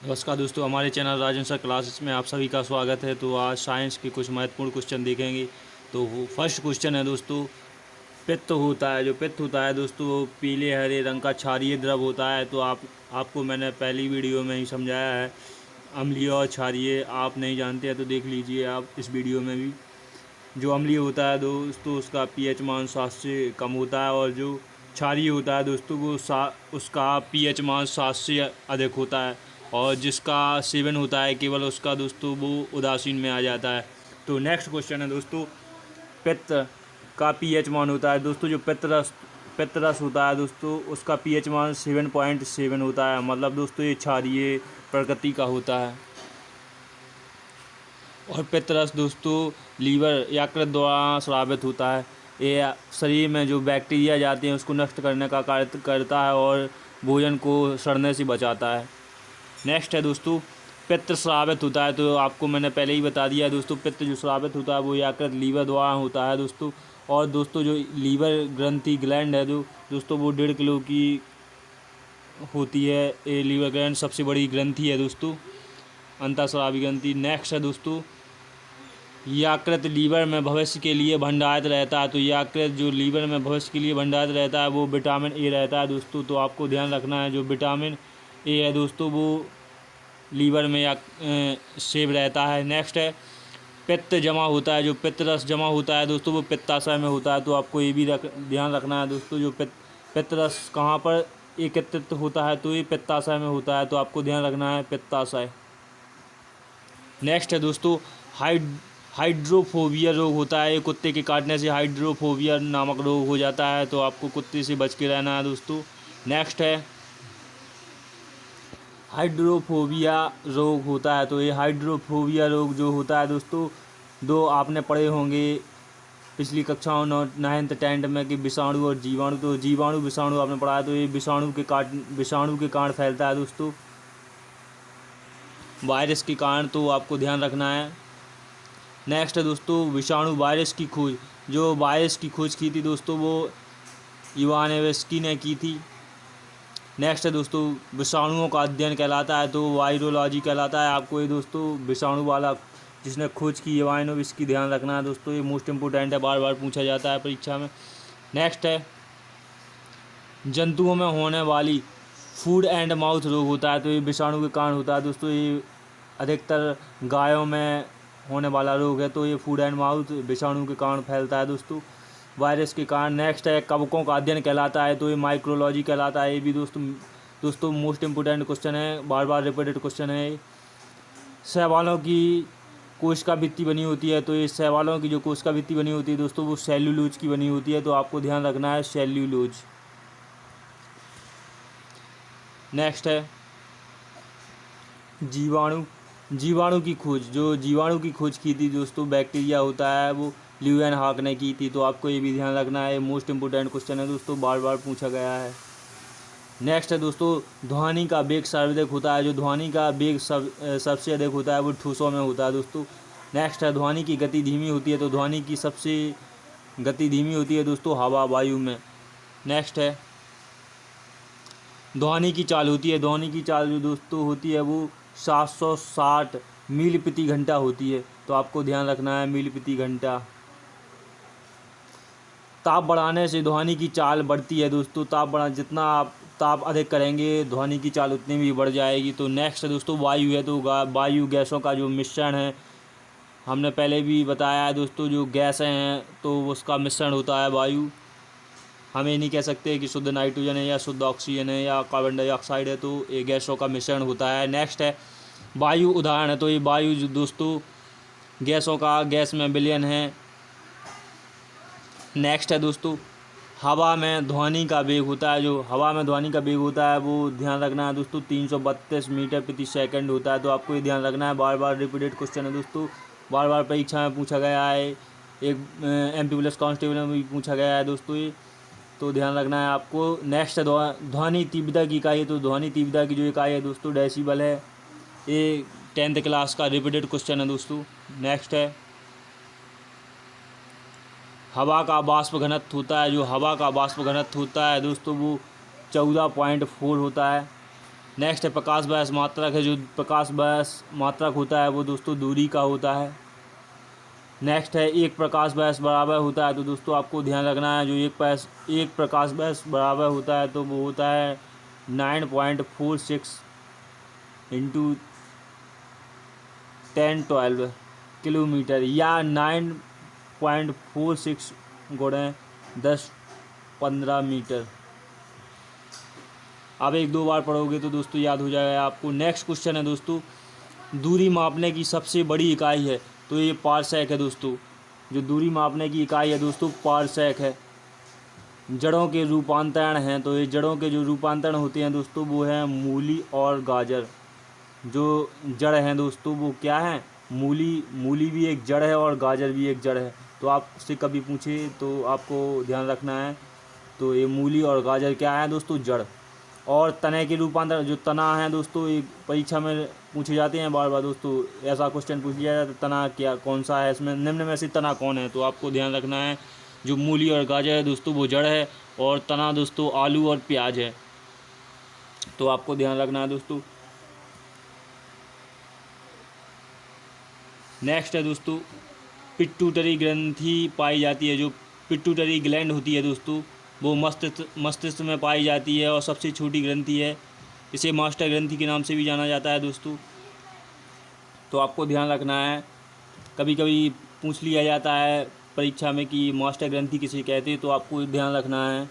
नमस्कार दोस्तों, हमारे चैनल राजन सर क्लासेस में आप सभी का स्वागत है। तो आज साइंस के कुछ महत्वपूर्ण क्वेश्चन देखेंगे। तो वो फर्स्ट क्वेश्चन है दोस्तों, पित्त होता है, जो पित्त होता है दोस्तों वो पीले हरे रंग का क्षारीय द्रव होता है। तो आपको मैंने पहली वीडियो में ही समझाया है। अम्लीय और क्षारीय आप नहीं जानते हैं तो देख लीजिए आप इस वीडियो में भी। जो अम्लीय होता है दोस्तों उसका पीएच मान 7 से कम होता है, और जो क्षारीय होता है दोस्तों वो उसका पीएच मान 7 से अधिक होता है, और जिसका सेवन होता है केवल उसका दोस्तों वो उदासीन में आ जाता है। तो नेक्स्ट क्वेश्चन है दोस्तों, पित्त का पीएच मान होता है दोस्तों, जो पित्त रस होता है दोस्तों उसका पीएच मान 7.7 होता है। मतलब दोस्तों ये क्षारीय प्रकृति का होता है। और पित्तरस दोस्तों लीवर यकृत द्वारा स्रावित होता है। ये शरीर में जो बैक्टीरिया जाते हैं उसको नष्ट करने का कार्य करता है और भोजन को सड़ने से बचाता है। नेक्स्ट है दोस्तों, पित्त स्रावित होता है। तो आपको मैंने पहले ही बता दिया है दोस्तों, पित्त जो स्रावित होता है वो यकृत लीवर द्वारा होता है दोस्तों। और दोस्तों जो लीवर ग्रंथि ग्लैंड है जो दोस्तों वो 1.5 किलो की होती है। ये लीवर ग्लैंड सबसे बड़ी ग्रंथि है दोस्तों, अंतःस्रावी ग्रंथि। नेक्स्ट है दोस्तों, यकृत लीवर में भविष्य के लिए भंडारित रहता है। तो यकृत जो लीवर में भविष्य के लिए भंडारित रहता है वो विटामिन ए रहता है दोस्तों। तो आपको ध्यान रखना है, जो विटामिन ए है दोस्तों वो लीवर में सेव रहता है। नेक्स्ट है, पित्त जमा होता है, जो पित्त रस जमा होता है दोस्तों वो पित्ताशय में होता है। तो आपको ये भी ध्यान रखना है दोस्तों, जो पित्त रस कहाँ पर एकत्रित होता है तो ये पित्ताशय में होता है। तो आपको ध्यान रखना है पित्ताशय। नेक्स्ट है दोस्तों, हाइड्रोफोबिया रोग होता है। कुत्ते के काटने से हाइड्रोफोबिया नामक रोग हो जाता है। तो आपको कुत्ते से बच के रहना है दोस्तों। नेक्स्ट है, हाइड्रोफोबिया रोग होता है। तो ये हाइड्रोफोबिया रोग जो होता है दोस्तों, दो आपने पढ़े होंगे पिछली कक्षाओं 9th 10th में कि विषाणु और जीवाणु। तो जीवाणु विषाणु आपने पढ़ा है। तो ये विषाणु के कारण फैलता है दोस्तों, वायरस के कारण। तो आपको ध्यान रखना है। नेक्स्ट है दोस्तों, विषाणु वायरस की खोज। जो वायरस की खोज की थी दोस्तों वो इवानोव्स्की ने की थी। नेक्स्ट है दोस्तों, विषाणुओं का अध्ययन कहलाता है तो वायरोलॉजी कहलाता है। आपको ये दोस्तों विषाणु वाला जिसने खोज की इवानोव्स्की, ध्यान रखना है दोस्तों, ये मोस्ट इम्पोर्टेंट है, बार बार पूछा जाता है परीक्षा में। नेक्स्ट है, जंतुओं में होने वाली फूड एंड माउथ रोग होता है। तो ये विषाणु के कारण होता है दोस्तों। ये अधिकतर गायों में होने वाला रोग है। तो ये फूड एंड माउथ विषाणु के कारण फैलता है दोस्तों, वायरस के कारण। नेक्स्ट है, कवकों का अध्ययन कहलाता है। तो ये माइक्रोलॉजी कहलाता है। ये भी दोस्तों मोस्ट इम्पोर्टेंट क्वेश्चन है, बार बार रिपीटेड क्वेश्चन है। शैवालों की कोशिका भित्ति बनी होती है। तो ये शैवालों की जो कोशिका भित्ति बनी होती है दोस्तों वो सेल्यूलोज की बनी होती है। तो आपको ध्यान रखना है सेल्यूलोज। नेक्स्ट है, जीवाणु की खोज। जो जीवाणु की खोज की थी दोस्तों, बैक्टीरिया होता है, वो ल्यूएनहॉक ने की थी। तो आपको ये भी ध्यान रखना है, मोस्ट इम्पोर्टेंट क्वेश्चन है दोस्तों, बार बार पूछा गया है। नेक्स्ट है दोस्तों, ध्वनि का वेग सर्वाधिक होता है। जो ध्वनि का वेग सबसे अधिक होता है वो ठोसों में होता है दोस्तों। नेक्स्ट है, ध्वनि की गति धीमी होती है। तो ध्वनि की सबसे गति धीमी होती है दोस्तों हवा वायु में। नेक्स्ट है, ध्वनि की चाल होती है। ध्वनि की चाल जो दोस्तों होती है वो 760 मील प्रति घंटा होती है। तो आपको ध्यान रखना है मील प्रति घंटा। ताप बढ़ाने से ध्वनि की चाल बढ़ती है दोस्तों। जितना आप ताप अधिक करेंगे ध्वनि की चाल उतनी भी बढ़ जाएगी। तो नेक्स्ट है दोस्तों, वायु है। तो वायु गैसों का जो मिश्रण है, हमने पहले भी बताया है दोस्तों, जो गैसें हैं तो उसका मिश्रण होता है वायु। हम ये नहीं कह सकते कि शुद्ध नाइट्रोजन है या शुद्ध ऑक्सीजन है या कार्बन डाइऑक्साइड है। तो ये गैसों का मिश्रण होता है। नेक्स्ट है, वायु उदाहरण है। तो ये वायु जो दोस्तों गैसों का गैस में विलयन है। नेक्स्ट है दोस्तों, हवा में ध्वनि का वेग होता है। जो हवा में ध्वनि का वेग होता है वो ध्यान रखना है दोस्तों 332 मीटर प्रति सेकंड होता है। तो आपको ये ध्यान रखना है, बार बार रिपीटेड क्वेश्चन है दोस्तों, बार बार परीक्षा में पूछा गया है। एक MP प्लस कांस्टेबल में भी पूछा गया है दोस्तों ये, तो ध्यान रखना है आपको। नेक्स्ट है, ध्वनि तीव्रता की इकाई। तो ध्वनि तीव्रता की जो इकाई है दोस्तों डेसिबल है। ये 10th क्लास का रिपीटेड क्वेश्चन है दोस्तों। नेक्स्ट है, हवा का बाष्प घनत्व होता है। जो हवा का बाष्प घनत्व होता है दोस्तों वो 14.4 होता है। नेक्स्ट है प्रकाश वर्ष मात्रक है। जो प्रकाश वर्ष मात्रक होता है वो दोस्तों दूरी का होता है। नेक्स्ट है एक प्रकाश वर्ष बराबर होता है, तो दोस्तों आपको ध्यान रखना है जो एक प्रकाश वर्ष बराबर होता है तो वो होता है 9.46 इंटू 1012 किलोमीटर, या 9.46 गुणे 10-15 मीटर। आप एक दो बार पढ़ोगे तो दोस्तों याद हो जाएगा आपको। नेक्स्ट क्वेश्चन है दोस्तों, दूरी मापने की सबसे बड़ी इकाई है, तो ये पारसेक है दोस्तों। जो दूरी मापने की इकाई है दोस्तों पारसेक है। जड़ों के रूपांतरण हैं, तो ये जड़ों के जो रूपांतरण होते हैं दोस्तों वो हैं मूली और गाजर। जो जड़ हैं दोस्तों वो क्या है, मूली भी एक जड़ है और गाजर भी एक जड़ है। तो आपसे कभी पूछे तो आपको ध्यान रखना है, तो ये मूली और गाजर क्या है दोस्तों, जड़। और तने के रूपांतर, जो तना है दोस्तों ये परीक्षा में पूछे जाते हैं बार बार दोस्तों, ऐसा क्वेश्चन पूछ लिया जाता है तना क्या कौन सा है, इसमें निम्न में से तना कौन है। तो आपको ध्यान रखना है जो मूली और गाजर है दोस्तों वो जड़ है, और तना दोस्तों आलू और प्याज है। तो आपको ध्यान रखना है दोस्तों। नेक्स्ट है दोस्तों, पिट्यूटरी ग्रंथि पाई जाती है। जो पिट्यूटरी ग्लैंड होती है दोस्तों वो मस्तिष्क में पाई जाती है और सबसे छोटी ग्रंथि है। इसे मास्टर ग्रंथि के नाम से भी जाना जाता है दोस्तों। तो आपको ध्यान रखना है, कभी कभी पूछ लिया जाता है परीक्षा में कि मास्टर ग्रंथि किसे कहते हैं, तो आपको ध्यान रखना है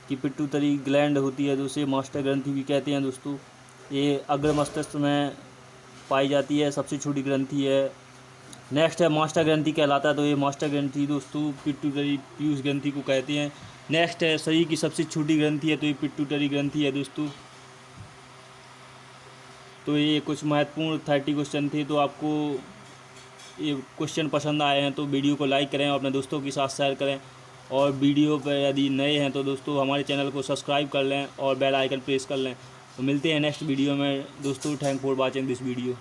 कि पिट्यूटरी ग्लैंड होती है तो उसे मास्टर ग्रंथि भी कहते हैं दोस्तों। ये अग्र मस्तिष्क में पाई जाती है, सबसे छोटी ग्रंथि है। नेक्स्ट है मास्टर ग्रंथि कहलाता है, तो ये मास्टर ग्रंथि दोस्तों पिट्यूटरी पीयूष ग्रंथि को कहते हैं। नेक्स्ट है शरीर की सबसे छोटी ग्रंथि है, तो ये पिट्यूटरी ग्रंथि है दोस्तों। तो ये कुछ महत्वपूर्ण 30 क्वेश्चन थे। तो आपको ये क्वेश्चन पसंद आए हैं तो वीडियो को लाइक करें और अपने दोस्तों के साथ शेयर करें, और वीडियो पर यदि नए हैं तो दोस्तों हमारे चैनल को सब्सक्राइब कर लें और बेल आइकन प्रेस कर लें। तो मिलते हैं नेक्स्ट वीडियो में दोस्तों। Thank for watching this video.